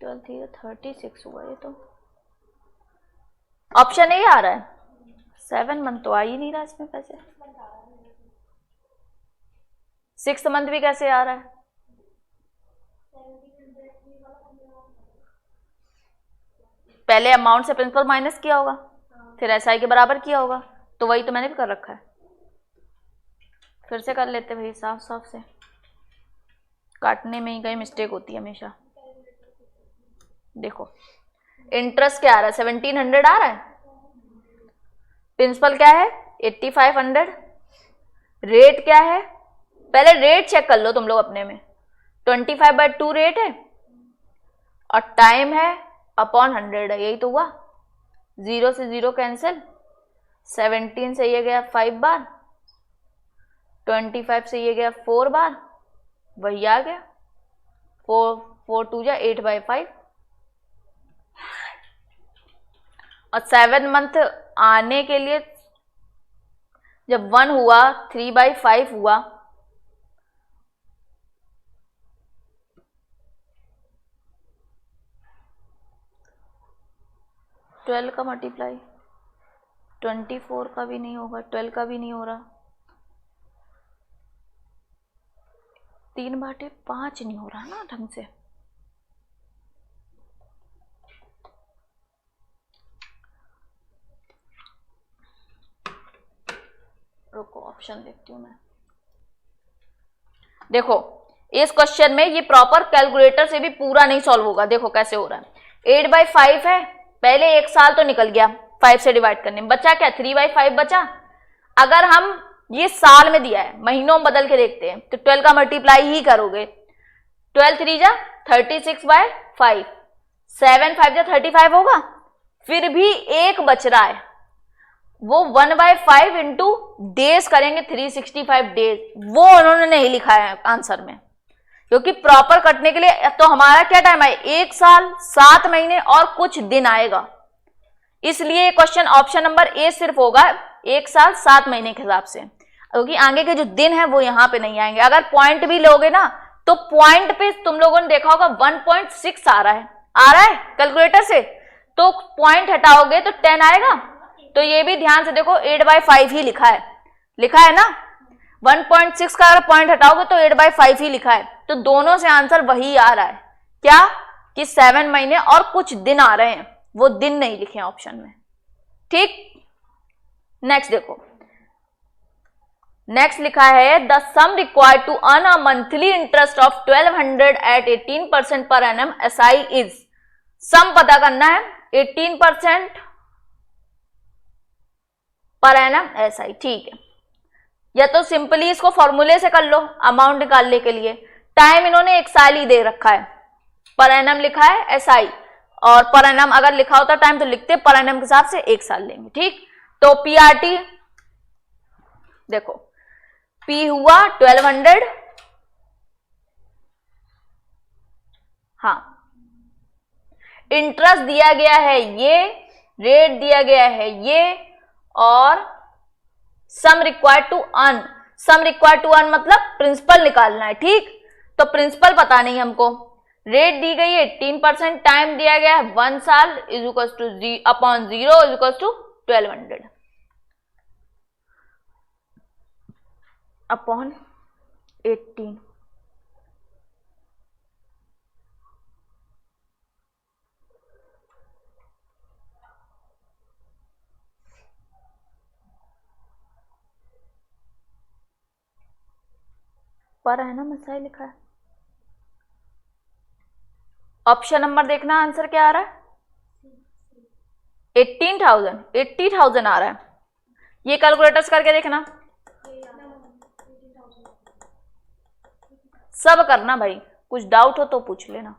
12 3 36 हुआ। ये तो ऑप्शन ए आ रहा है। 7 मंथ तो आ ही नहीं रहा इसमें पैसे। 6 मंथ भी कैसे आ रहा है? पहले अमाउंट से प्रिंसिपल माइनस किया होगा, फिर एसआई के बराबर किया होगा, तो वही तो मैंने भी कर रखा है। फिर से कर लेते भाई, साफ साफ से। काटने में ही कहीं मिस्टेक होती है हमेशा। देखो इंटरेस्ट क्या आ रहा है? 1700 आ रहा है। प्रिंसिपल क्या है? 8500। रेट क्या है? पहले रेट चेक कर लो तुम लोग अपने में। 25/2 रेट है और टाइम है अपॉन 100 है। यही तो हुआ। 0 से 0 कैंसिल। 17 से ये गया 5 बार, 25 से ये गया 4 बार, वही आ गया 4 2 जा 8/5। और 7 मंथ आने के लिए जब 1 हुआ 3/5 हुआ, ट्वेल्व का मल्टीप्लाई 24 का भी नहीं होगा, 12 का भी नहीं हो रहा, 3/5 नहीं हो रहा ना ढंग से। रुको ऑप्शन देखती हूँ मैं। देखो इस क्वेश्चन में ये प्रॉपर कैलकुलेटर से भी पूरा नहीं सॉल्व होगा। देखो कैसे हो रहा है। 8/5 है, पहले 1 साल तो निकल गया 5 से डिवाइड करने में, बचा क्या? 3/5 बचा। अगर हम ये साल में दिया है, महीनों में बदल के देखते हैं, तो 12 का मल्टीप्लाई ही करोगे। 12 3 जा 36/5, 7 5 जा 35 होगा। फिर भी एक बच रहा है, वो 1/5 इंटू डेज करेंगे, 365 डेज। वो उन्होंने नहीं लिखा है आंसर में, क्योंकि प्रॉपर कटने के लिए तो हमारा क्या टाइम है? 1 साल 7 महीने और कुछ दिन आएगा। इसलिए क्वेश्चन ऑप्शन नंबर ए सिर्फ होगा 1 साल 7 महीने के हिसाब से, क्योंकि आगे के जो दिन है वो यहाँ पे नहीं आएंगे। अगर पॉइंट भी लोगे ना, तो पॉइंट पे तुम लोगों ने देखा होगा 1.6 आ रहा है कैलकुलेटर से, तो पॉइंट हटाओगे तो 10 आएगा। तो ये भी ध्यान से देखो, 8/5 ही लिखा है ना। 1.6 का अगर पॉइंट हटाओगे तो 8/5 ही लिखा है। तो दोनों से आंसर वही आ रहा है, क्या कि 7 महीने और कुछ दिन आ रहे हैं, वो दिन नहीं लिखे हैं ऑप्शन में। ठीक, नेक्स्ट देखो। नेक्स्ट लिखा है the sum required to earn a monthly interest of 1200 at 18% per annum SI is. सम पता करना है, 18% पर एनम एसआई। ठीक है, या तो सिंपली इसको फॉर्मूले से कर लो अमाउंट निकालने के लिए। टाइम इन्होंने 1 साल ही दे रखा है, पर एनम लिखा है एसआई, और पर एनम अगर लिखा होता टाइम तो लिखते पर एनम के हिसाब से 1 साल लेंगे। ठीक, तो पीआरटी देखो, पी हुआ 1200, हाँ, इंटरेस्ट दिया गया है ये, रेट दिया गया है ये, और sum required to earn. Sum required to earn मतलब प्रिंसिपल निकालना है। ठीक, तो प्रिंसिपल पता नहीं हमको, रेट दी गई है 18%, टाइम दिया गया है 1 साल is equal to upon 0 is equal to 1200 upon 18। पर है ना मसाई लिखा है। ऑप्शन नंबर देखना, आंसर क्या आ रहा है? 80,000 आ रहा है। ये कैलकुलेटर्स करके देखना। सब करना भाई, कुछ डाउट हो तो पूछ लेना।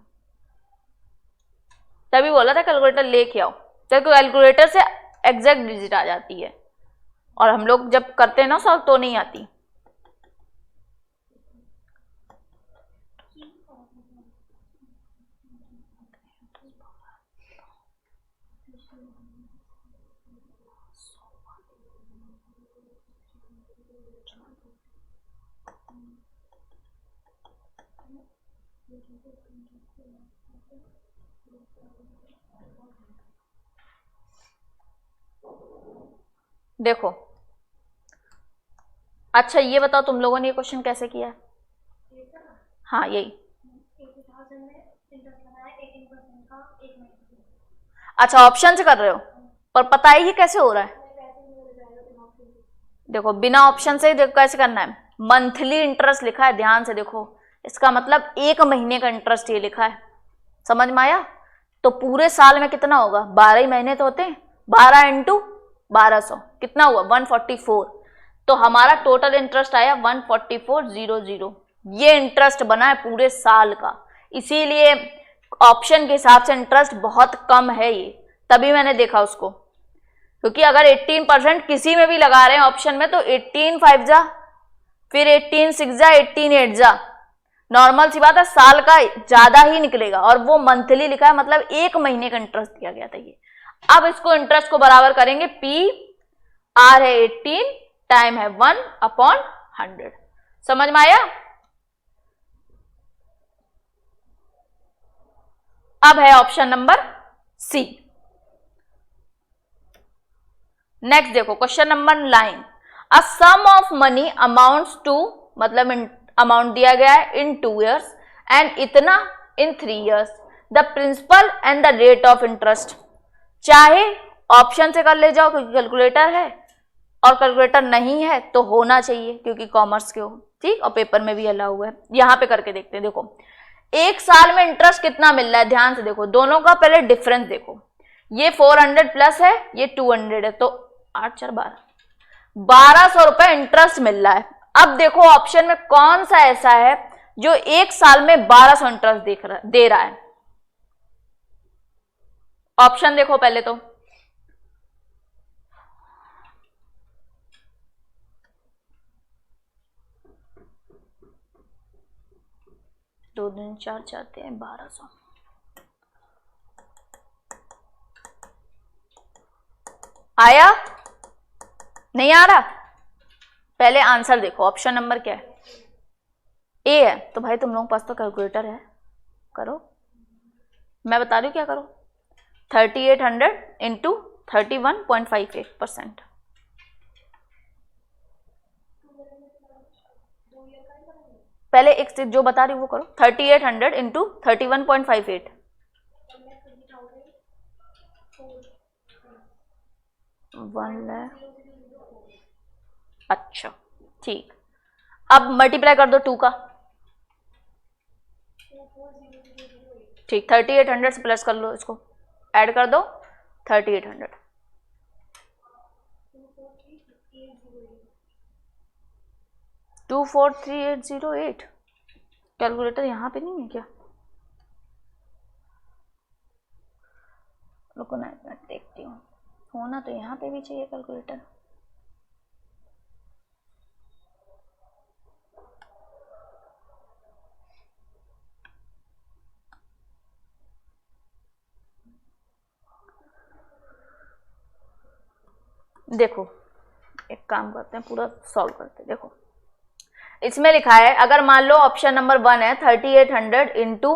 तभी बोला था कैलकुलेटर लेके आओ, क्योंकि कैलकुलेटर से एग्जैक्ट डिजिट आ जाती है, और हम लोग जब करते हैं ना सॉल्व तो नहीं आती। देखो अच्छा ये बताओ तुम लोगों ने ये क्वेश्चन कैसे किया है? हाँ यही। अच्छा ऑप्शन से कर रहे हो, पर पता है ये कैसे हो रहा है? देखो बिना ऑप्शन से देखो कैसे करना है। मंथली इंटरेस्ट लिखा है, ध्यान से देखो, इसका मतलब 1 महीने का इंटरेस्ट ये लिखा है, समझ में आया? तो पूरे साल में कितना होगा? 12 ही महीने तो होते हैं, 12 इंटू 1200 कितना हुआ? 144। तो हमारा टोटल इंटरेस्ट आया 144,000। ये इंटरेस्ट बना है पूरे साल का, इसीलिए ऑप्शन के हिसाब से इंटरेस्ट बहुत कम है ये, तभी मैंने देखा उसको। क्योंकि अगर 18% किसी में भी लगा रहे हैं ऑप्शन में तो 18 5 जा, फिर 18 6 जा, 18 8 जा, नॉर्मल सी बात है साल का ज्यादा ही निकलेगा, और वो मंथली लिखा है, मतलब 1 महीने का इंटरेस्ट दिया गया था ये। अब इसको इंटरेस्ट को बराबर करेंगे, पी आर है 18, टाइम है 1/100। समझ में आया? अब है ऑप्शन नंबर सी। नेक्स्ट देखो question number 9, a sum of money amounts to, मतलब अमाउंट दिया गया है इन 2 years एंड इतना in 3 years, the principal and the rate of interest. चाहे ऑप्शन से कर ले जाओ क्योंकि कैलकुलेटर है, और कैलकुलेटर नहीं है तो होना चाहिए क्योंकि कॉमर्स के हो, ठीक, और पेपर में भी अलाउ हुआ है। यहां पे करके देखते हैं। देखो 1 साल में इंटरेस्ट कितना मिल रहा है, ध्यान से देखो, दोनों का पहले डिफरेंस देखो, ये 400 प्लस है, ये 200 है, तो 8 4 12, 1200 रुपए इंटरेस्ट मिल रहा है। अब देखो ऑप्शन में कौन सा ऐसा है जो 1 साल में 1200 इंटरेस्ट दे रहा है। ऑप्शन देखो पहले तो, दो दिन 4 चाहते हैं 1200, आया नहीं आ रहा? पहले आंसर देखो, ऑप्शन नंबर क्या है? ए है। तो भाई तुम लोगों के पास तो कैलकुलेटर है, करो, मैं बता रही हूँ क्या करो। 3800 इंटू 31.58%। पहले एक जो बता रही हूँ वो करो, 3800 इंटू 31.58, 1 लाख। अच्छा ठीक, अब मल्टीप्लाई कर दो 2 का, ठीक, 3800 से प्लस कर लो, इसको ऐड कर दो 3800, 243808। कैलकुलेटर यहाँ पे नहीं है क्या? रुको ना मैं देखती हूँ, होना तो यहाँ पे भी चाहिए कैलकुलेटर। देखो एक काम करते हैं, पूरा सॉल्व करते हैं। देखो इसमें लिखा है, अगर मान लो ऑप्शन नंबर 1 है 3800 इंटू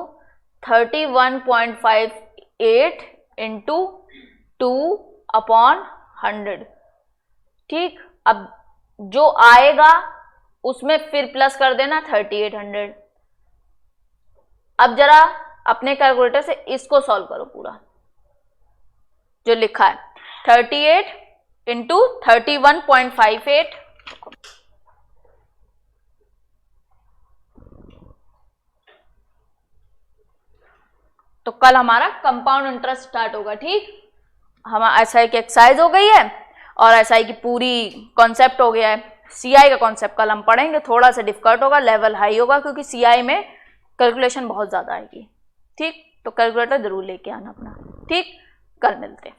31.58 इंटू 2/100, ठीक। अब जो आएगा उसमें फिर प्लस कर देना 3800। अब जरा अपने कैलकुलेटर से इसको सॉल्व करो, पूरा जो लिखा है 38 इंटू 31.58, तो कल हमारा कंपाउंड इंटरेस्ट स्टार्ट होगा, ठीक। हम एसआई की एक्सरसाइज हो गई है और एसआई की पूरी कॉन्सेप्ट हो गया है। सीआई का कॉन्सेप्ट कल हम पढ़ेंगे, थोड़ा सा डिफिकल्ट होगा, लेवल हाई होगा, क्योंकि सीआई में कैलकुलेशन बहुत ज़्यादा आएगी। ठीक, तो कैलकुलेटर जरूर लेके आना अपना। ठीक, कल मिलते हैं।